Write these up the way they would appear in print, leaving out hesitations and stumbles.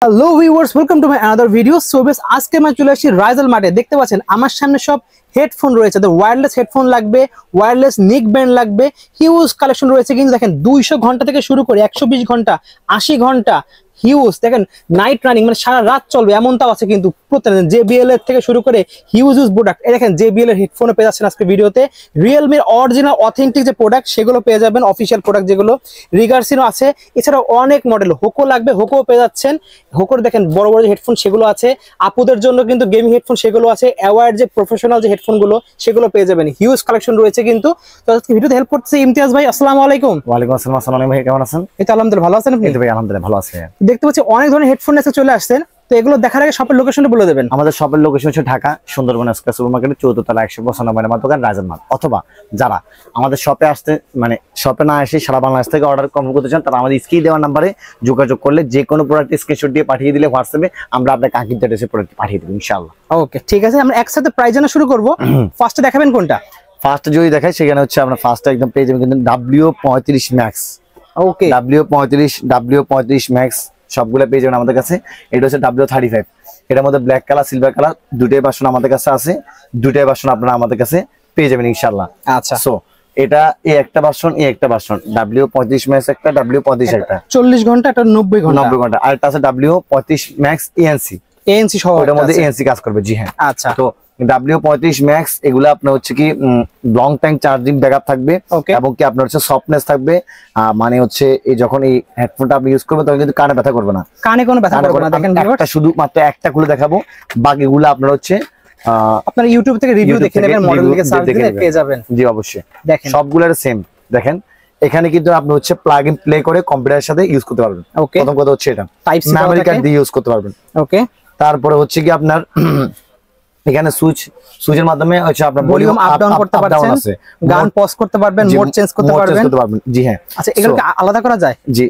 Hello viewers, welcome to my another video. So বেশ, আজকে আমি চলে আসছি রাইজাল মার্টে। দেখতে পাচ্ছেন আমার সামনে সব হেডফোন রয়েছে। তো ওয়্যারলেস হেডফোন লাগবে, ওয়্যারলেস নেক ব্যান্ড লাগবে, হিউজ কালেকশন রয়েছে। কিন্তু দেখেন 200 ঘন্টা থেকে শুরু করে 120 ঘন্টা, 80 ঘন্টা হিউজ, দেখেন নাইট রানিং, মানে সারা রাত চলবে এমনটাও আছে। কিন্তু প্রত্যেকদিন JBL এর থেকে শুরু করে হিউজ প্রোডাক্ট। এই দেখেন JBL এর হেডফোনও পেয়ে যাচ্ছেন আজকে ভিডিওতে। রিয়েলমির অরিজিনাল অথেন্টিক যে প্রোডাক্ট সেগুলো পেয়ে যাবেন, অফিসিয়াল প্রোডাক্ট যেগুলো। রিগার্সিনও আছে, এছাড়াও অনেক মডেল। হোকো লাগবে, হোকোও পেয়ে যাচ্ছেন। হোকোর দেখেন বড় বড় যে হেডফোন সেগুলো আছে। আপুদের জন্য কিন্তু গেমিং হেডফোন সেগুলো আছে। অ্যাওয়ার্ড যে প্রফেশনাল যে হেডফোনগুলো সেগুলো পেয়ে যাবেন। হিউজ কালেকশন রয়েছে কিন্তু। তো আজকে ভিডিওতে হেল্প করতেছে ইমতিয়াজ ভাই। আসসালামু আলাইকুম। ওয়ালাইকুম আসসালাম। আসসালামু আলাইকুম ভাই, কেমন আছেন? এই তো আলহামদুলিল্লাহ, ভালো আছেন আপনি? এই তো ভাই আলহামদুলিল্লাহ ভালো আছি। দেখতে পাচ্ছি অনেক ধরনের হেডফোন এসে চলে আসছেন। তো এগুলো দেখার আগে শপের লোকেশনটা বলে দেবেন। আমাদের শপের লোকেশন হচ্ছে ঢাকা সুন্দরবন স্কয়ার সুপার মার্কেটের 14 তলা 195 নম্বর দোকান রাইজাল মার্ট। অথবা যারা আমাদের শপে আসতে মানে শপে না এসে সারা বাংলাদেশ থেকে অর্ডার কনফার্ম করতে চান, তারা আমাদের স্ক্রিনে দেওয়া নাম্বারে যোগাযোগ করলে যে কোনো প্রোডাক্ট স্ক্রিনশট দিয়ে পাঠিয়ে দিলে হোয়াটসঅ্যাপে আমরা আপনাকে আকিদ অ্যাড্রেসে প্রোডাক্ট পাঠিয়ে দেব ইনশাআল্লাহ। ওকে, ঠিক আছে। আমরা একসাথে প্রাইস জানা শুরু করব। ফার্স্টে দেখাবেন কোনটা? ফার্স্ট যদি দেখাই সেখানে হচ্ছে আপনার ফার্স্টে একদম পেয়ে যাবেন কিন্তু W35 ম্যাক্স। ওকে, W35 ম্যাক্স সবগুলো পেয়ে যাবেন আমাদের কাছে। এটা হচ্ছে W35। এটার মধ্যে ব্ল্যাক কালার, সিলভার কালার দুটোই ভার্সন আমাদের কাছে আছে। দুটোই ভার্সন আপনারা আমাদের কাছে পেয়ে যাবেন ইনশাআল্লাহ। আচ্ছা, সো এটা এই একটা ভার্সন, এই একটা ভার্সন W35 ম্যাক্স একটা, W35 একটা 40 ঘন্টা, এটা 90 ঘন্টা। 90 ঘন্টা। আর এটা আছে W35 ম্যাক্স ANC সহ, ওটার মধ্যে ANC কাজ করবে। জি হ্যাঁ। আচ্ছা, তো W35 ম্যাক্স এগুলো আপনার হচ্ছে কি লং টাইম চার্জিং ব্যাকআপ থাকবে এবং কি আপনার হচ্ছে সফটনেস থাকবে। মানে হচ্ছে এই যখন এই হেডফোনটা আপনি ইউজ করবেন তখন কিন্তু কানে ব্যথা করবে না। কানে কোনো ব্যথা করবে না। দেখেন একটা শুধু মাত্র একটা খুলে দেখাবো, বাকিগুলো আপনার হচ্ছে আপনারা ইউটিউব থেকে রিভিউ দেখে নেবেন, মডেল থেকে সার্চ দিলে পেয়ে যাবেন। জি অবশ্যই, দেখেন সবগুলোর সেম। দেখেন এখানে কিন্তু আপনি হচ্ছে প্লাগ ইন প্লে করে কম্পিউটারের সাথে ইউজ করতে পারবেন। ওকে, প্রথম কথা হচ্ছে এটা টাইপ সি মেমরি কার্ড দিয়ে ইউজ করতে পারবেন। ওকে, তারপরে হচ্ছে কি আপনার এখানে সুইচের মাধ্যমে হচ্ছে আপনার ভলিউম আপ ডাউন করতে পারবেন, গান পজ করতে পারবেন, মোড চেঞ্জ করতে পারবেন। জি হ্যাঁ। আচ্ছা, এগুলো কি আলাদা করা যায়? জি,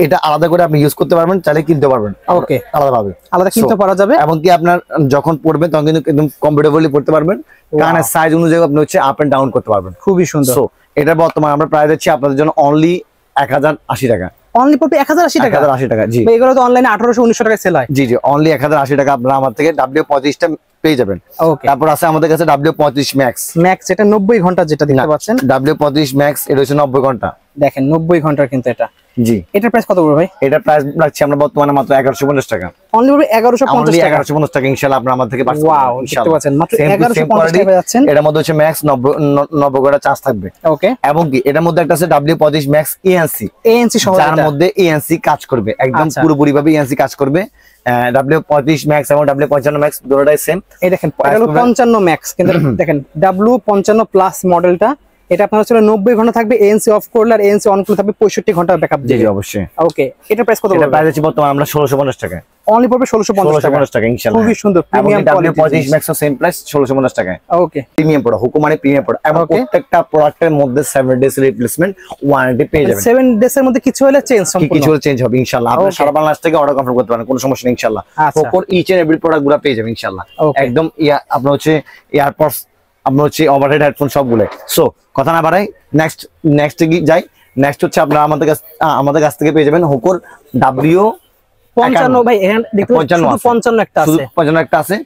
এটা আলাদা করে আপনি ইউজ করতে পারবেন, চাইলে কিনতে পারবেন। ওকে, আলাদাভাবে আলাদা কিনতে পারা যাবে। এবং কি আপনার যখন পড়বেন তখন কিন্তু একদম কমফোর্টেবলি পড়তে পারবেন। কানের সাইজ অনুযায়ী আপনি হচ্ছে আপ এন্ড ডাউন করতে পারবেন। খুবই সুন্দর। সো এটা বর্তমানে আমরা প্রাইস দিচ্ছি আপনাদের জন্য অনলি 1080 টাকা। অনলি পড়বে 1080 টাকা। 1080 টাকা। জি, এগুলো তো অনলাইনে 1800-1900 টাকায় সেল হয়। জি জি, অনলি 1080 টাকা আপনারা আমার থেকে W35 টা পেয়ে যাবেন। ওকে, তারপর আছে আমাদের কাছে W35 ম্যাক্স। ম্যাক্স এটা 90 ঘন্টা যেটা দেখতে পাচ্ছেন। W35 ম্যাক্স এটা হচ্ছে 90 ঘন্টা। দেখেন 90 ঘন্টার কিন্তু এটা। জি, এটার প্রাইস কত পড়বে ভাই? এটা প্রাইস রাখছি আমরা বর্তমানে মাত্র 1150 টাকা। অনলি পড়বে 1150 টাকা। 1150 টাকা ইনশাআল্লাহ আপনারা আমাদের থেকে পাচ্ছেন। ওয়াও, দেখতে পাচ্ছেন মাত্র 1150 টাকা যাচ্ছেন। এটার মধ্যে হচ্ছে ম্যাক্স 90 ঘন্টা চার্জ থাকবে। ওকে, এবং কি এটার মধ্যে একটা আছে W35 ম্যাক্স ANC সহ, যার মধ্যে ANC কাজ করবে একদম পুরোপুরি ভাবে। ANC কাজ করবে। W35 ম্যাক্স এবং W55 ম্যাক্স দুটোটাই সেম। এই দেখেন এটা হলো 55 ম্যাক্স, কিন্তু দেখেন W55 প্লাস মডেলটা, এটা আপনার হচ্ছে 90 ঘন্টা থাকবে। ANC অফ করলে আর ANC অন করলে থাকবে 65 ঘন্টা ব্যাকআপ দিবে। জি অবশ্যই। ওকে, এটা প্রাইস কত পড়বে? এটা প্রাইস আছে বর্তমানে আমরা 1650 টাকা। অনলি পড়বে 1650 টাকা ইনশাআল্লাহ। খুবই সুন্দর premium quality. W35 max same price 1650 টাকা। ওকে, প্রিমিয়াম প্রোডাক্ট, হুকো মানে প্রিমিয়াম প্রোডাক্ট। এবং প্রত্যেকটা প্রোডাক্টের মধ্যে 7 ডেজ রিপ্লেসমেন্ট ওয়ারেন্টি পেয়ে যাবেন। 7 ডেজ এর মধ্যে কিছু হলে চেঞ্জ, সম্পূর্ণ কিছু হলে চেঞ্জ হবে ইনশাআল্লাহ। আপনি সারা বাংলাদেশ থেকে অর্ডার কনফার্ম করতে পারেন, কোনো সমস্যা নেই ইনশাআল্লাহ। হুকোর ইচ এন্ড এভরি প্রোডাক্টগুলো পেয়ে যাবেন ইনশাআল্লাহ। একদম আপনার হচ্ছে এয়ারপডস, আপনার হচ্ছে ওভারহেড হেডফোন সবগুলো। সো কথা না বাড়াই নেক্সট কি যাই। নেক্সট হচ্ছে আপনারা আমাদের কাছ থেকে পেয়ে যাবেন হুকোর W55 ভাই। এখানে দেখতে পাচ্ছেন 55 একটা আছে, 55 একটা আছে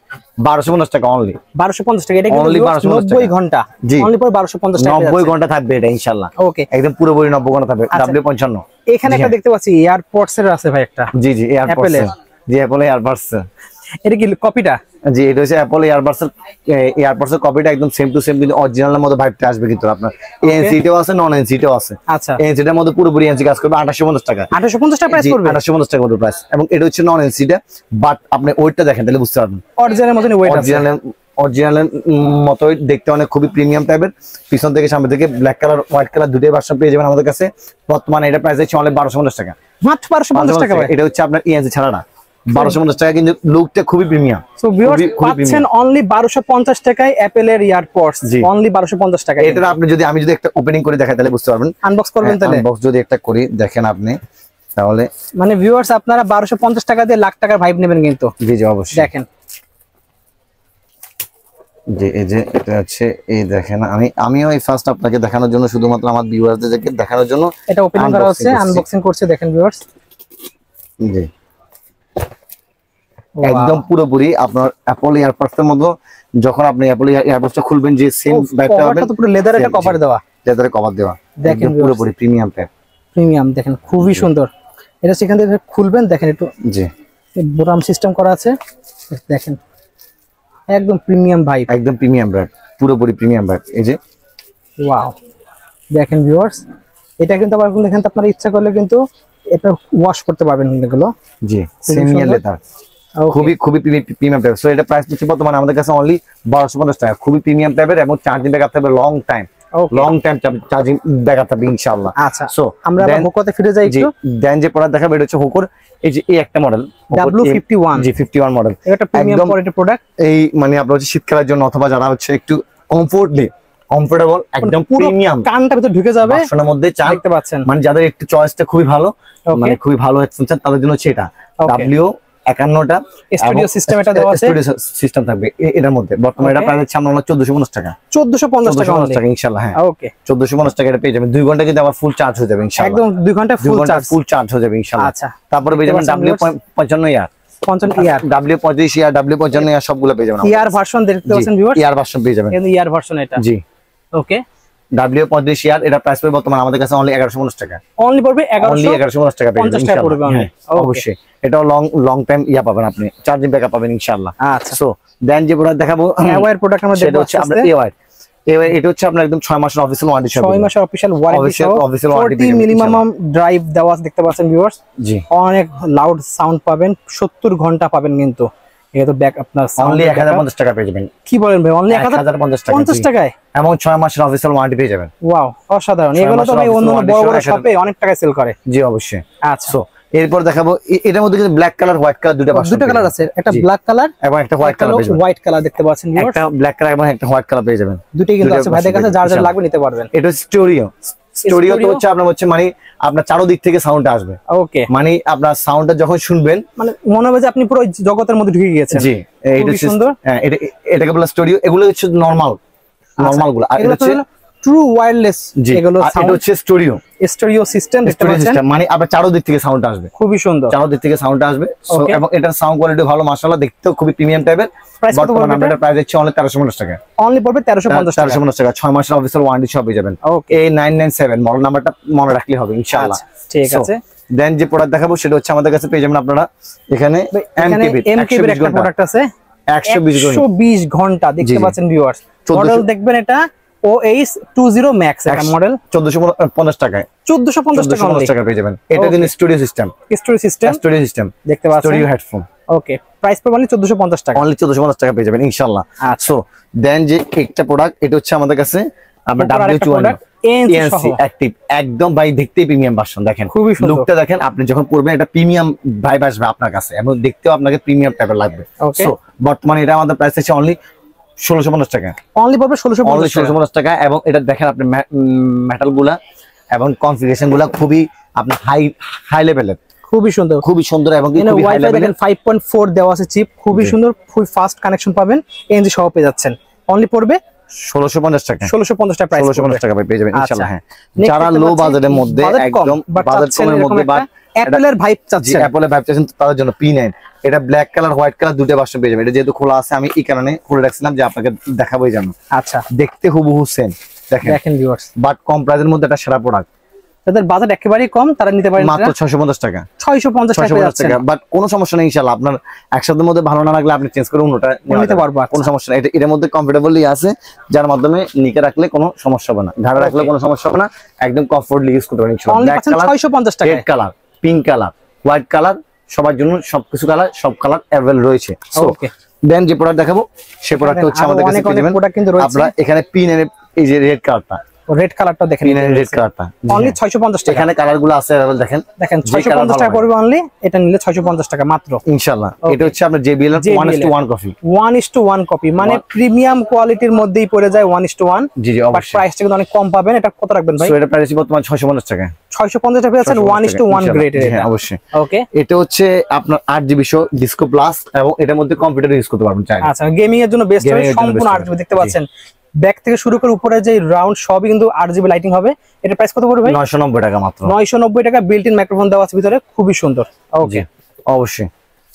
1250 টাকা অনলি। 1250 টাকা। এটা কিন্তু 90 ঘন্টা। অনলি পর 1250 টাকা। 90 ঘন্টা থাকবে এটা ইনশাআল্লাহ। ওকে, একদম পুরোপুরি 90 ঘন্টা থাকবে W55। এখানে একটা দেখতে পাচ্ছি এয়ারপডস এর আছে ভাই একটা। জি জি, এয়ারপডস। জি, অ্যাপল এয়ারপডস। এটা কি কপিটা? জি, এটা হচ্ছে অ্যাপল এয়ারপডস এর কপিটা, একদম সেম টু সেম কিন্তু অরিজিনালের মধ্যে ভাইবটা আসবে কিন্তু আপনার। ANC টাও আছে, নন ANC টাও আছে। আচ্ছা, ANC টার মধ্যে পুরোপুরি ANC কাজ করবে 2850 টাকা। 2850 টাকা প্রাইস করবে। 2850 টাকা মতো প্রাইস। এবং এটা হচ্ছে নন ANC টা, বাট আপনি ওয়েটটা দেখেন তাহলে বুঝতে পারবেন অরিজিনালের মতই ওয়েট আছে। অরিজিনালের মতোই দেখতে, অনেক খুবই প্রিমিয়াম টাইপের। পিছন থেকে সামনে থেকে ব্ল্যাক কালার, হোয়াইট কালার দুটোই ভার্সন পেয়ে যাবেন আমাদের কাছে। বর্তমানে এটা প্রাইস হচ্ছে অনলি 1250 টাকা। মাত্র 1250 টাকা ভাই। এটা হচ্ছে আপনার ANC ছাড়া না, 1250 টাকা, কিন্তু লুকটা খুবই প্রিমিয়াম। সো ভিউয়ার্স পাচ্ছেন অনলি 1250 টাকায় অ্যাপল এর ইয়ারপডস, অনলি 1250 টাকা। এটা আপনি আমি যদি একটা ওপেনিং করে দেখাই তাহলে বুঝতে পারবেন। আনবক্স করবেন তাহলে? আনবক্স যদি একটা করি দেখেন আপনি, তাহলে মানে ভিউয়ার্স আপনারা 1250 টাকা দিয়ে লাখ টাকার ভাইব নেবেন কিন্তু। জি জি অবশ্যই। দেখেন যে এই যে এটা হচ্ছে এই দেখেন, আমিও এই ফার্স্ট আপনাকে দেখানোর জন্য, শুধুমাত্র আমার ভিউয়ারদেরকে দেখানোর জন্য এটা ওপেনিং করা হচ্ছে, আনবক্সিং করছে। দেখেন ভিউয়ার্স, জি একদম পুরোপুরি আপনার অ্যাপল এয়ারপডস এর মতো। যখন আপনি অ্যাপল এয়ারপডসটা খুলবেন যে সেম ব্যাগটা হবে, কভারটা তো পুরো লেদার এটা কভার দেওয়া, লেদারে কভার দেওয়া, দেখেন পুরোপুরি প্রিমিয়াম প্যাক, প্রিমিয়াম দেখেন খুবই সুন্দর। এটা সেখান থেকে খুলবেন দেখেন একটু, জি বোতাম সিস্টেম করা আছে দেখেন, একদম প্রিমিয়াম ভাইব, একদম প্রিমিয়াম ব্যাগ, পুরোপুরি প্রিমিয়াম ব্যাগ। এই যে ওয়াও দেখেন ভিউয়ার্স, এটা কিন্তু আবার দেখেন আপনারা ইচ্ছা করলে কিন্তু এটা ওয়াশ করতে পারবেন এগুলো। জি সেমি লেদার, খুবই প্রিমিয়াম টাইপ। সো এটা প্রাইস হচ্ছে বর্তমানে আমাদের কাছে অনলি 1250 টাকা। খুবই প্রিমিয়াম টাইপের এবং চার্জিং ব্যাকআপ থাকবে লং টাইম চার্জিং ব্যাকআপ থাকবে ইনশাআল্লাহ। আচ্ছা সো আমরা হোকোতে ফিরে যাই একটু। দেন যে প্রোডাক্ট দেখাবো এটা হচ্ছে হোকোর, এই যে এই একটা মডেল W51, জি 51 মডেল, এটা প্রিমিয়াম কোয়ালিটির প্রোডাক্ট। এই মানে আপনার হচ্ছে শীতকালের জন্য অথবা যারা হচ্ছে একটু কমফোর্টেবল একদম প্রিমিয়াম, কানটা ভিতরে ঢুকে যাবে বাসনের মধ্যে চান, দেখতে পাচ্ছেন, মানে যাদের একটু চয়েসটা খুবই ভালো, মানে খুবই ভালো হেডফোন চান তাদের জন্য হচ্ছে এটা W51টা স্টুডিও সিস্টেম এটা দেওয়া আছে, স্টুডিও সিস্টেম থাকবে এটার মধ্যে। বর্তমানে এটা প্রাইস হচ্ছে আমরা 1450 টাকা, 1450 টাকা ইনশাআল্লাহ। হ্যাঁ ওকে 1450 টাকা এটা পেয়ে যাবেন। 2 ঘন্টা কিন্তু আবার ফুল চার্জ হয়ে যাবে ইনশাআল্লাহ, একদম 2 ঘন্টা ফুল চার্জ হয়ে যাবে ইনশাআল্লাহ। আচ্ছা তারপরে পেয়ে যাবেন W55 ইয়ার, W25 ইয়ার, W55 ইয়ার সবগুলো পেয়ে যাবেন। ইয়ার ভার্সন দেখতে পাচ্ছেন ভিউয়ার্স, ইয়ার ভার্সন পেয়ে যাবেন, কিন্তু ইয়ার ভার্সন এটা জি ওকে। W25 ইয়ার এটা প্রাইস পড়বে বর্তমানে আমাদের কাছে অনলি 1150 টাকা, অনলি পড়বে 1150 টাকা পেয়ে যাবেন ইনশাআল্লাহ। অবশ্যই এটাও লং টাইম ইয়া পাবেন আপনি, চার্জিং ব্যাকআপ পাবেন ইনশাআল্লাহ। আচ্ছা সো দেন যে প্রোডাক্ট দেখাবো এওয়ার প্রোডাক্ট আমরা সেটা দেখব হচ্ছে আপনার এওয়ার। এটা হচ্ছে আপনার একদম 6 মাসের অফিশিয়াল ওয়ারেন্টি, 6 মাসের অফিশিয়াল ওয়ারেন্টি সহ 40 মিনিমাম ড্রাইভ দেওয়া দেখতে পাচ্ছেন ভিউয়ার্স। জি অনেক লাউড সাউন্ড পাবেন, 70 ঘন্টা পাবেন কিন্তু এটা তো ব্যাক আপনার অনলি 1050 টাকা পেয়ে যাবেন। কি বলেন ভাই, অনলি 1050 টাকা, 50 টাকায় এবং 6 মাসের অফিশিয়াল ওয়ারেন্টি পেয়ে যাবেন। ওয়াও অসাধারণ, এগুলো তো ভাই অন্য বড় বড় শপে অনেক টাকা সেল করে। জি অবশ্যই। আচ্ছা সো এরপর দেখাবো এটার মধ্যে কিন্তু ব্ল্যাক কালার হোয়াইট কালার দুটো কালার আছে, একটা ব্ল্যাক কালার এবং একটা হোয়াইট কালার পেয়ে যাবেন। হোয়াইট কালার দেখতে পাচ্ছেন ভিউয়ার্স, একটা ব্ল্যাক কালার এবং একটা হোয়াইট কালার পেয়ে যাবেন, দুটোই কিন্তু আছে ভাইদের কাছে, যার যার লাগবে নিতে পারবেন। এটা স্টোরিও তো হচ্ছে আপনার হচ্ছে মানে আপনার চারদিক থেকে সাউন্ড আসবে, ওকে মানে আপনার সাউন্ডটা যখন শুনবেন মানে মনে হবে যে আপনি পুরো জগতের মধ্যে ঢুকে গিয়েছেন। জি এটা সুন্দর, হ্যাঁ এটাকে বলা স্টোরিও। এগুলো হচ্ছে নরমাল গুলো, আর এটা হচ্ছে ট্রু ওয়্যারলেস, এগুলো এটা হচ্ছে স্টোরিও সিস্টেম দেখতে পাচ্ছেন, মানে আপনার চারদিক থেকে সাউন্ড আসবে, খুবই সুন্দর চারদিক থেকে সাউন্ড আসবে। সো এবং এটার সাউন্ড কোয়ালিটি ভালো মাশাআল্লাহ, দেখতেও খুবই প্রিমিয়াম টাইপের। বর্তমানে আমরা এটা প্রাইস দিচ্ছি অনলি 1350 টাকা, অনলি পড়বে 1350 টাকা। 6 মাসের অফিশিয়াল ওয়ারেন্টি সব পেয়ে যাবেন। ওকে A997 মডেল নাম্বারটা মনে রাখলে হবে ইনশাআল্লাহ। ঠিক আছে দেন যে প্রোডাক্ট দেখাবো সেটা হচ্ছে আমাদের কাছে পেয়ে যাবেন আপনারা এখানে এমকেবি একটা প্রোডাক্ট আছে, 120 ঘন্টা দেখতে পাচ্ছেন ভিউয়ার্স। মডেল দেখবেন এটা OH20 Max এটা মডেল 1450 টাকায়, 1450 টাকা পেয়ে যাবেন। এটা কিন্তু স্টুডিও সিস্টেম দেখতে পাচ্ছেন, স্টুডিও হেডফোন। ওকে প্রাইস পড়বে অনলি 1450 টাকা, অনলি 1450 টাকা পেয়ে যাবেন ইনশাআল্লাহ। সো দেন যে একটা প্রোডাক্ট এটা হচ্ছে আমাদের কাছে আমরা W21 ANC অ্যাক্টিভ, একদম ভাই দেখতেই প্রিমিয়াম ভার্সন। দেখেন খুবই সুন্দর লুকটা, দেখেন আপনি যখন পরবেন এটা প্রিমিয়াম ভাইব আসবে আপনার কাছে এবং দেখতেও আপনাকে প্রিমিয়াম টাইপের লাগবে। সো বর্তমানে এটা আমাদের প্রাইস আছে অনলি 1650 টাকা, অনলি পড়বে 1650 টাকা। এবং এটা দেখেন আপনি মেটাল গুলা এবং কনফিগারেশন গুলা খুবই আপনার হাই লেভেলের, খুবই সুন্দর এবং ওয়াইফাই দেখেন 5.4 দেওয়া আছে চিপ, খুবই সুন্দর, খুবই ফাস্ট কানেকশন পাবেন, এনজি সহ পেয়ে যাচ্ছেন। অনলি পড়বে 1650 টাকা, 1650 টাকা প্রাইস, 1650 টাকা পেয়ে যাবেন ইনশাআল্লাহ। হ্যাঁ যারা লো বাজেটের মধ্যে একদম বাজেট কমের মধ্যে বা অ্যাপলের ভাইব চাচ্ছেন, অ্যাপলের ভাইব চাচ্ছেন তাদের জন্য P9 এটা ব্ল্যাক কালার হোয়াইট কালার দুটো ভার্সন পেয়ে যাবেন। এটা যেহেতু খোলা আছে আমি এই কারণে খুলে রাখছিলাম যে আপনাকে দেখাবোই জানো। আচ্ছা দেখতে হুবহু সেম, দেখেন ভিউয়ার্স, বাট কম প্রাইসের মধ্যে এটা সেরা প্রোডাক্ট। যাদের বাজেট একেবারেই কম তারা নিতে পারেন মাত্র 650 টাকা, 650 টাকা। বাট কোনো সমস্যা নেই ইনশাআল্লাহ, আপনার একসাথের মধ্যে ভালো না লাগলে আপনি চেঞ্জ করে অন্যটা নিতে পারবো, কোনো সমস্যা নেই। এর মধ্যে কমফোর্টেবলি আছে যার মাধ্যমে নিকে রাখলে কোনো সমস্যা হবে না, ঘাড়ে রাখলে কোনো সমস্যা হবে না, একদম কমফোর্টলি ইউজ করতে পারেন ইনশাআল্লাহ। ব্ল্যাক কালার 650 টাকা, red colour, pink colour, white colour, সবার জন্য সবকিছু কালার সব কালার अवेलेबल রয়েছে। ওকে দেন যে প্রোডাক্ট দেখাবো সেই প্রোডাক্টটা হচ্ছে আমাদের কাছে পেয়ে যাবেন। আপনারা এখানে পিন এর এই যে রেড কালারটা, রেড কালারটা দেখেন, রেড কালারটা অনলি 650 টাকা। এখানে কালারগুলো আছে अवेलेबल, দেখেন 650 টাকা পড়বে অনলি, এটা নিলে 650 টাকা মাত্র ইনশাআল্লাহ। এটা হচ্ছে আপনার JBL এর 1:1 কপি, 1:1 কপি, মানে প্রিমিয়াম কোয়ালিটির মধ্যেই পড়ে যায় 1:1। জি জি বাট প্রাইসটা কিন্তু অনেক কম পাবেন। এটা কত রাখবেন ভাই? সো এটা প্রাইস বর্তমান 650 টাকা, 650 টাকা আছে 1:1 গ্রেডের। হ্যাঁ অবশ্যই। ওকে এটা হচ্ছে আপনার 8GB ডিসকো প্লাস এবং এটার মধ্যে কম্পিউটার ইউজ করতে পারবেন চাইলে। আচ্ছা গেমিং এর জন্য বেস্ট হবে, সম্পূর্ণ 8GB দেখতে পাচ্ছেন, ব্যাক থেকে শুরু করে উপরে যে রাউন্ড সবই কিন্তু 8GB লাইটিং হবে। এটা প্রাইস কত পড়বে ভাই? 990 টাকা মাত্র, 990 টাকা। বিল্ট ইন মাইক্রোফোন দেওয়া আছে ভিতরে, খুবই সুন্দর। ওকে অবশ্যই।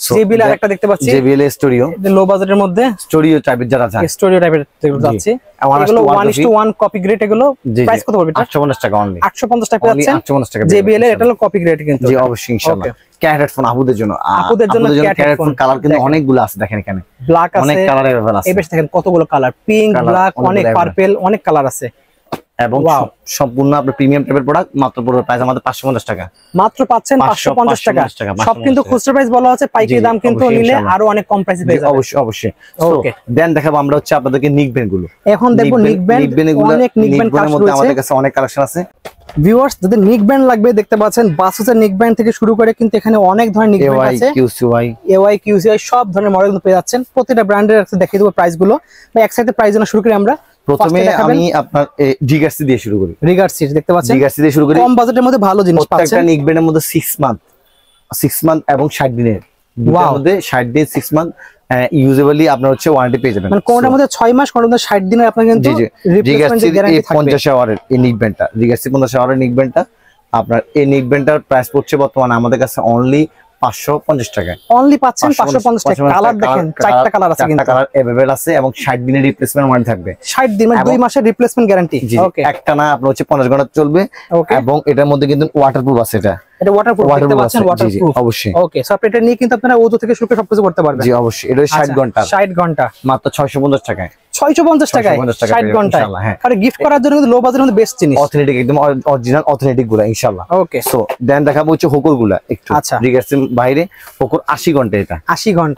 JBL আর একটা দেখতে পাচ্ছি, JBL স্টুডিও, লো বাজেটের মধ্যে স্টুডিও টাইপের যারা চান, স্টুডিও টাইপের যেগুলো যাচ্ছে, এগুলো 1:1 কপি গ্রেড। এগুলো প্রাইস কত পড়বে? 850 টাকা অনলি, 850 টাকা পাচ্ছেন 850 টাকা। JBL এর এটা হলো কপি গ্রেড কিন্তু। জি অবশ্যই ইনশাআল্লাহ। ক্যাট হেডফোন আপুদের জন্য, ক্যাট হেডফোন কালার কিন্তু অনেকগুলো আছে, দেখেন এখানে ব্ল্যাক আছে, অনেক কালারের अवेलेबल আছে। এই বেশ দেখেন কতগুলো কালার, পিঙ্ক, ব্ল্যাক, অনেক পার্পল, অনেক কালার আছে। এবং সম্পূর্ণ আপনার প্রিমিয়াম টাইপের প্রোডাক্ট, মাত্র পড়বে প্রাইস আমাদের 550 টাকা, মাত্র পাচ্ছেন 550 টাকা। সব কিন্তু খুচরা প্রাইস বলা আছে, পাইকারি দাম কিন্তু নিলে আরো অনেক কম প্রাইসে পেয়ে যাবেন। অবশ্যই অবশ্যই। ওকে দেন দেখাবো আমরা হচ্ছে আপনাদেরকে নিকব্যান্ড গুলো। এখন দেখবো নিকব্যান্ড, অনেক নিকব্যান্ড কালেকশন রয়েছে আমাদের কাছে, অনেক কালেকশন আছে। ভিউয়ার্স যাদের নিকব্যান্ড লাগবে দেখতে পাচ্ছেন, বাসুসের নিকব্যান্ড থেকে শুরু করে কিন্তু এখানে অনেক ধরনের নিকব্যান্ড আছে, AY QCY সব ধরনের মডেল পেয়ে যাচ্ছেন। প্রতিটা ব্র্যান্ডের দেখিয়ে দেবো প্রাইস গুলো, বা একসাথে প্রাইস জানা শুরু করি আমরা। প্রথমে আমি আপনার রিগার্সি দিয়ে শুরু করি। রিগার্সি দেখতে পাচ্ছেন, রিগার্সি দিয়ে শুরু করি, কম বাজেটের মধ্যে ভালো জিনিস পাচ্ছেন। প্রত্যেকটা নিকব্যান্ডের মধ্যে 6 মান্থ এবং 60 দিনের, দুটোর মধ্যে 60 দিন 6 মান্থ ইউজুয়ালি আপনার হচ্ছে ওয়ারেন্টি পেয়ে যাবেন। মানে কোনটার মধ্যে 6 মাস, কোনটার মধ্যে 60 দিনের আপনার কিন্তু রিপ্লেসমেন্ট গ্যারান্টি থাকবে। 50 আওয়ারের এই নিকব্যান্ডটা, রিগার্সি 50 আওয়ারের নিকব্যান্ডটা, আপনার এই নিকব্যান্ডটার প্রাইস পড়ছে বর্তমানে আমাদের কাছে অনলি 550 টাকা। অনলি পাচ্ছেন 550 টাকা। কালার দেখেন, চারটা কালার আছে কিন্তু, কালার अवेलेबल আছে এবং 60 দিনের রিপ্লেসমেন্ট ওয়ারেন্টি থাকবে। 60 দিন মানে 2 মাসের রিপ্লেসমেন্ট গ্যারান্টি। ওকে, একটা না আপনার হচ্ছে 50 ঘন্টা চলবে, এবং এটার মধ্যে কিন্তু ওয়াটারপ্রুফ আছে। এটা ওয়াটারপ্রুফ দেখতে পাচ্ছেন, ওয়াটারপ্রুফ অবশ্যই। ওকে, সো আপনি এটা নিয়ে কিন্তু আপনারা ওজো থেকে শুরু করে সবকিছু করতে পারবেন। জি অবশ্যই। এটা 60 ঘন্টা, 60 ঘন্টা মাত্র 650 টাকায়। 650 টাকায় 60 ঘন্টায়। আর গিফট করার জন্য কিন্তু লো বাজেটের মধ্যে বেস্ট জিনিস, অথেন্টিক, একদম অরিজিনাল অথেন্টিক গুলো ইনশাআল্লাহ। ওকে, সো দেন দেখাবো হচ্ছে হোকর গুলা একটু। রিগার্সি বাইরে হোকর 80 ঘন্টা, এটা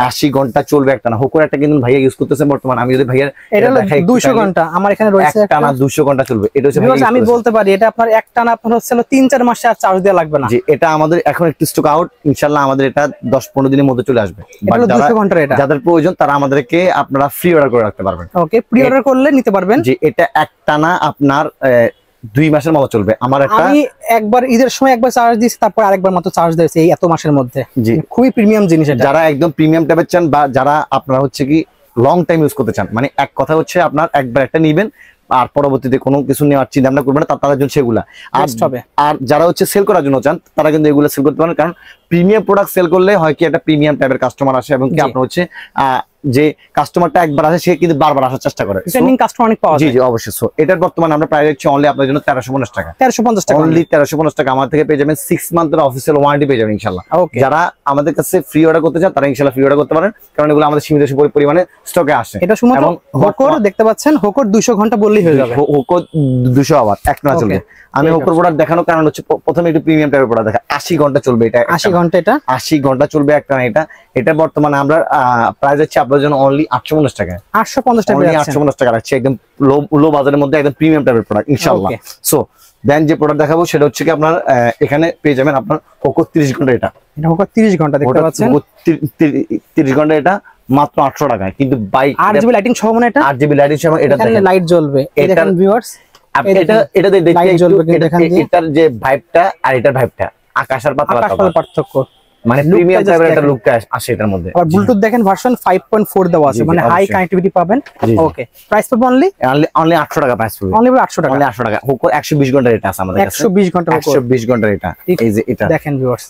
80 ঘন্টা চলবে একটা না। হোকর একটা কিন্তু ভাইয়া ইউজ করতেছেন বর্তমানে, আমি যদি ভাইয়ার এটা দেখাই 200 ঘন্টা আমার এখানে রয়েছে, একটা না 200 ঘন্টা চলবে। এটা হচ্ছে আমি বলতে পারি এটা আপনার একটা না আপনার হচ্ছে 3-4 মাসে আর চার্জ দেওয়া লাগবে না। জি, এটা আমাদের এখন একটু স্টক আউট, ইনশাআল্লাহ আমাদের এটা 10-15 দিনের মধ্যে চলে আসবে। যাদের প্রয়োজন তারা আমাদেরকে আপনারা ফ্রি অর্ডার করে রাখতে পারবেন। ওকে, প্রি অর্ডার করলে নিতে পারবেন। জি, এটা একটা না আপনার 2 মাসের মতো চলবে। আমার একটা, আমি একবার ঈদের সময় একবার চার্জ দিয়েছি, তারপর আরেকবার মাত্র চার্জ দিয়েছি এই এত মাসের মধ্যে। জি, খুবই প্রিমিয়াম জিনিস এটা। যারা একদম প্রিমিয়াম টাইপের চান, বা যারা আপনারা হচ্ছে কি লং টাইম ইউজ করতে চান, মানে এক কথা হচ্ছে আপনার একবার একটা নিবেন আর পরবর্তীতে কোনো কিছু নেওয়ার চিন্তা ভাবনা করবেন না, তাদের জন্য সেগুলা। আর যারা হচ্ছে সেল করার জন্য চান তারা কিন্তু এগুলো সেল করতে পারেন, কারণ প্রিমিয়াম প্রোডাক্ট সেল করলে হয় কি একটা প্রিমিয়াম টাইপের কাস্টমার আসে, এবং কি আপনার হচ্ছে যে কাস্টমারটা একবার আসে সে কিন্তু বারবার আসার চেষ্টা করে। কাস্টমার অনেক পাওয়া যায়। জি জি অবশ্যই। সো এটার বর্তমানে আমরা প্রাইস হচ্ছে অনলি আপনাদের জন্য 1350 টাকা। 1350 টাকা অনলি 1350 টাকা আমার থেকে পেয়ে যাবেন। 6 মান্থের অফিসিয়াল ওয়ারেন্টি পেয়ে যাবেন ইনশাআল্লাহ। যারা আমাদের কাছে ফ্রি অর্ডার করতে চান তারা ইনশাআল্লাহ ফ্রি অর্ডার করতে পারেন, কারণ এগুলো আমাদের সীমিত পরিমাণে স্টকে আসে। এটা শুধুমাত্র হোকর দেখতে পাচ্ছেন, হোকর 200 ঘন্টা বললেই হয়ে যাবে। হোকর 200 আওয়ার এক না চলবে। আমি হোকর প্রোডাক্ট দেখানোর কারণ হচ্ছে প্রথমে একটু প্রিমিয়াম টাইপের প্রোডাক্ট দেখা। 80 ঘন্টা চলবে এটা, 80 ঘন্টা, এটা 80 ঘন্টা চলবে একটা না। এটা বর্তমানে আমরা প্রাইস হচ্ছে আপনাদের জন্য অনলি 850 টাকা। 850 টাকা, 850 টাকা রাখছি, একদম লো বাজারের মধ্যে একদম প্রিমিয়াম টাইপের প্রোডাক্ট ইনশাআল্লাহ। সো দেন যে প্রোডাক্ট দেখাবো সেটা হচ্ছে কি আপনার এখানে পেয়ে যাবেন আপনার হোকর 30 ঘন্টা। এটা হোকর 30 ঘন্টা দেখতে পাচ্ছেন, 30 ঘন্টা এটা মাত্র 800 টাকায়। কিন্তু বাইক 8GB লাইটিং সহ, মানে এটা 8GB লাইটিং সহ, এটা দেখেন লাইট জ্বলবে। এই দেখেন ভিউয়ার্স, এটা দেখতে এটার যে ভাইবটা আর এটার ভাইবটা আকাশ আর পাতাল পার্থক্য, মানে প্রিমিয়াম টাইপের একটা লুক আসে এটার মধ্যে। আর ব্লুটুথ দেখেন ভার্সন 5.4 দেওয়া আছে, মানে হাই কানেক্টিভিটি পাবেন। ওকে, প্রাইস পড়বে অনলি 800 টাকা। প্রাইস পড়বে অনলি 800 টাকা। অনলি 800 টাকা। হোকর 120 ঘন্টা এটা আছে আমাদের কাছে, 120 ঘন্টা, 120 ঘন্টা এটা। এই যে এটা দেখেন ভিউয়ার্স,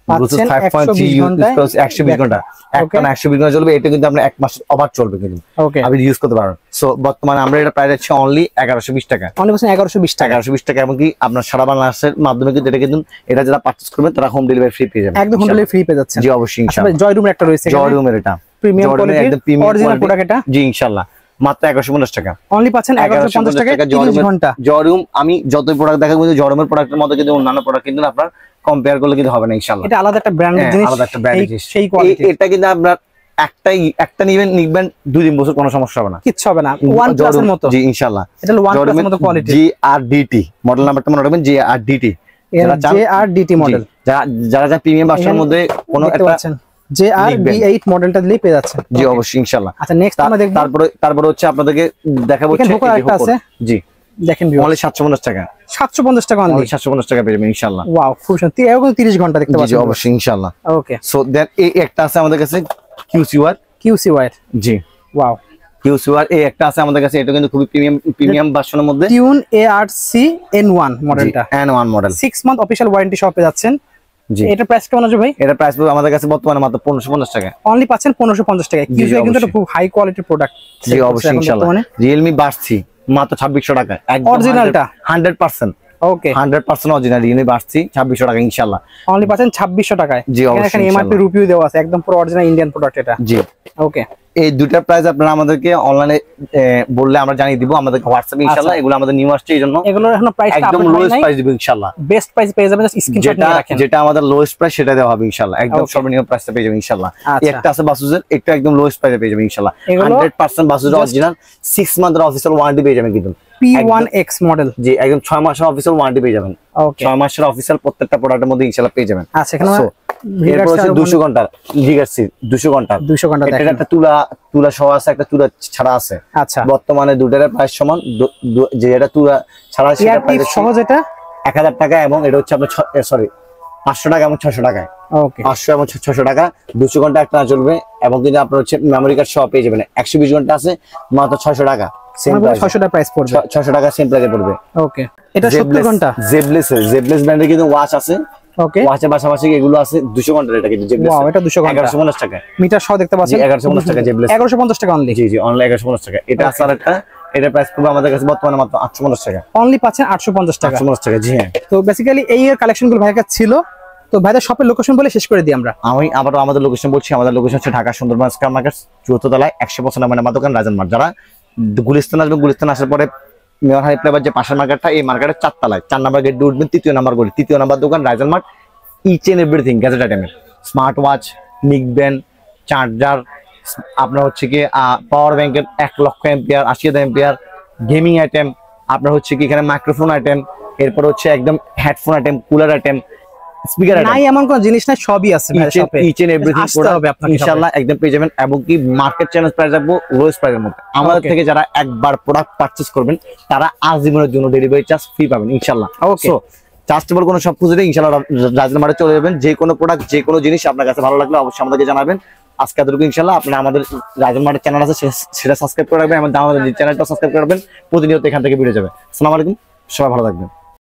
ব্লুটুথ 5.3 ইউজ করছ 120 ঘন্টা, একটা না 120 ঘন্টা চলবে। এটা কিন্তু আপনি এক মাস ওভার চলবে কিন্তু আপনি ইউজ করতে পারবেন। সো বর্তমানে আমরা এটা প্রাইস আছে অনলি 1120 টাকা। অনলি 1120 টাকা, 1120 টাকা। এবং কি আপনার সারা বাংলাদেশের মাধ্যমে কিন্তু এটা কিন্তু এটা যারা পারচেজ করবেন তারা হোম ডেলিভারি ফ্রি পেয়ে যাবেন। একদম হোম ডেলিভারি ফ্রি পেয়ে যাচ্ছেন। জি অবশ্যই ইনশাআল্লাহ। জয়রুমের একটা রয়েছে, জয়রুমের এটা প্রিমিয়াম কোয়ালিটি, একদম প্রিমিয়াম অরিজিনাল প্রোডাক্ট এটা। জি ইনশাআল্লাহ, মাত্র 1150 টাকা। অনলি পাচ্ছেন 1150 টাকা 30 ঘন্টা। জয়রুম আমি যতই প্রোডাক্ট দেখাবো কিন্তু জয়রুমের প্রোডাক্টের মধ্যে কিন্তু অন্যান্য প্রোডাক্ট কিন্তু আপনার কম্পেয়ার করলে কিন্তু হবে না ইনশাআল্লাহ। এটা আলাদা একটা ব্র্যান্ডের জিনিস, আলাদা একটা ব্র্যান্ডের জিনিস। সেই কোয়ালিটি এটা কিন্তু আপনার একটা নিবেন 2-3 বছর কোনো সমস্যা হবে না, কিচ্ছু হবে না। ওয়ান প্লাস এর মতো। জি ইনশাআল্লাহ, এটা হলো ওয়ান প্লাস এর মতো কোয়ালিটি। GRDT মডেল নাম্বারটা মনে রাখবেন, GRDT। GRDT model. যারা প্রিমিয়াম ভার্সনের মধ্যে কোনো একটা JRB8 মডেলটা দিলেই পেয়ে যাচ্ছে। জি অবশ্যই ইনশাআল্লাহ। আচ্ছা, নেক্সট আমরা দেখব। তারপরে হচ্ছে আপনাদেরকে দেখাবো হোকর একটা আছে। জি দেখেন অনলি 750 টাকা। 750 টাকা অনলি, 750 টাকা পেয়ে যাবেন ইনশাআল্লাহ। ওয়াও, খুব সুন্দর। এরকম 30 ঘন্টা দেখতে পাচ্ছেন। জি অবশ্যই ইনশাআল্লাহ। ওকে, সো দেন এই একটা আছে আমাদের কাছে QCY। জি ওয়াও, QCY এই একটা আছে আমাদের কাছে। এটা কিন্তু খুবই প্রিমিয়াম ভার্সনের মধ্যে। টিউন ARC N1 মডেলটা, N1 model. 6 month official warranty সহ পেয়ে যাচ্ছেন। জি এটা প্রাইস কেমন আছে ভাই? এটা প্রাইস আমাদের কাছে বর্তমানে মাত্র 1550 টাকা। অনলি পাচ্ছেন 1550 টাকায়। কিউআই কিন্তু এটা খুব হাই কোয়ালিটির প্রোডাক্ট। জি অবশ্যই ইনশাআল্লাহ। Realme বাড়ছি মাত্র 2600 টাকা, একদম অরিজিনালটা 100%। ওকে 100% অরিজিনাল Realme বাড়ছি 2600 টাকা ইনশাআল্লাহ। অনলি পাচ্ছেন 2600 টাকায়। জি অবশ্যই এখানে এমআরপি রিভিউ দেওয়া আছে, একদম পুরো অরিজিনাল ইন্ডিয়ান প্রোডাক্ট এটা। জি ওকে এই দুটার প্রাইস আপনারা আমাদেরকে অনলাইনে বললে আমরা জানিয়ে দিব, আমাদের হোয়াটসঅ্যাপে ইনশাআল্লাহ। এগুলো আমাদের নিউ আসছে এইজন্য এগুলোর এখন প্রাইস একদম লোয়েস্ট প্রাইস দিব ইনশাআল্লাহ। বেস্ট প্রাইস পেয়ে যাবেন, জাস্ট স্ক্রিনশট নিয়ে রাখেন। যেটা আমাদের লোয়েস্ট প্রাইস সেটা দেওয়া হবে ইনশাআল্লাহ, একদম সর্বনিম্ন প্রাইসটা পেয়ে যাবেন ইনশাআল্লাহ। একটা আছে বাসুসের, একটা একদম লোয়েস্ট প্রাইসে পেয়ে যাবেন ইনশাআল্লাহ। 100% বাসুসের অরিজিনাল 6 মান্থের অফিশিয়াল ওয়ারেন্টি পেয়ে যাবেন কিন্তু P1X মডেল। জি একদম 6 মাসের অফিশিয়াল ওয়ারেন্টি পেয়ে যাবেন। ওকে 6 মাসের অফিশিয়াল প্রত্যেকটা প্রোডাক্টের মধ্যে ইনশাআল্লাহ পেয়ে যাবেন। আচ্ছা এখানে এরপর হচ্ছে 200 ঘন্টা জিগার্সি 200 ঘন্টা দেখেন। এটা একটা তুলা সহ আছে, একটা তুলা ছাড়া আছে। আচ্ছা বর্তমানে দুটার প্রাইস সমান, যে এটা তুলা ছাড়া সেটা প্রাইস সহজ এটা 1000 টাকা, এবং এটা হচ্ছে আপনার 500 টাকা এবং 600 টাকা। ওকে 500 এবং 600 টাকা 200 ঘন্টা একটা চলবে, এবং কিন্তু আপনার হচ্ছে মেমরি কার্ড সহ পেয়ে যাবেন। 120 ঘন্টা আছে মাত্র 600 টাকা, সেম প্রাইস 600 টাকা প্রাইস পড়বে, 600 টাকা সেম প্রাইসে পড়বে। ওকে এটা 70 ঘন্টা জেবলেস ব্র্যান্ডের কিন্তু ওয়াচ আছে। ওকে ওয়াচের পাশাপাশি এগুলো আছে 200 ঘন্টার, এটা কিন্তু জেবলেস। ওয়াও এটা 200 ঘন্টা 1150 টাকা মিটার সহ দেখতে পাচ্ছেন। 1150 টাকা জেবলেস, 1150 টাকা অনলি। জি অনলি 1150 টাকা। এটা আছে আরেকটা, এটা প্রাইস পড়বে আমাদের কাছে বর্তমানে মাত্র 850 টাকা। অনলি পাচ্ছেন 850 টাকা। 850 টাকা জি হ্যাঁ। তো বেসিক্যালি এই এর কালেকশনগুলো ভাইয়ের কাছে ছিল। তো ভাইদের শপের লোকেশন বলে শেষ করে দিই আমরা। আমি আবারও আমাদের লোকেশন বলছি। আমাদের লোকেশন হচ্ছে Dhaka Sundarban square market 4th তলায় 100% নামের আমার দোকান রাজন মার্ট। যারা গুলিস্তান আসবেন, গুলিস্তান আসার পরে মেয়র হাই ফ্লাইওভার যে পাশের মার্কেটটা, এই মার্কেটের 4 তলায় 4 নাম্বার গেট দিয়ে উঠবেন, 3য় নাম্বার গলি, 3য় নাম্বার দোকান Rajan mart. Each and everything gadget আইটেমের, smart watch, neck band, charger, আপনার হচ্ছে কি পাওয়ার ব্যাংকের 1 লক্ষ এম্পিয়ার 80,000 এম্পিয়ার, গেমিং আইটেম, আপনার হচ্ছে কি এখানে মাইক্রোফোন আইটেম, এরপর হচ্ছে একদম headphone item, cooler item, speaker item, নাই এমন কোন জিনিস নাই, সবই আছে ভাই শপে। ইচ এন্ড এভরিথিং প্রোডাক্ট ইনশাআল্লাহ একদম পেয়ে যাবেন। এবং কি মার্কেট চ্যালেঞ্জ প্রাইস রাখবো লোয়েস্ট প্রাইসের মধ্যে। আমাদের থেকে যারা একবার প্রোডাক্ট পারচেজ করবেন তারা আজীবনের জন্য ডেলিভারি চার্জ ফ্রি পাবেন ইনশাআল্লাহ। সো চার্জেবল কোনো সব খুঁজে ইনশাআল্লাহ রাজন মার্টে চলে যাবেন। যে কোনো প্রোডাক্ট, যে কোনো জিনিস আপনার কাছে ভালো লাগলে অবশ্যই আমাদেরকে জানাবেন। আজকে এতটুকু ইনশাআল্লাহ। আপনারা আমাদের রাজন মার্টের চ্যানেল আছে, সেটা সাবস্ক্রাইব করে রাখবেন, আমাদের চ্যানেলটা সাবস্ক্রাইব করবেন। প্রতিনিয়ত এখান থেকে ভিডিও যাবে। আসসালামু আলাইকুম, সবাই ভালো থাকবেন।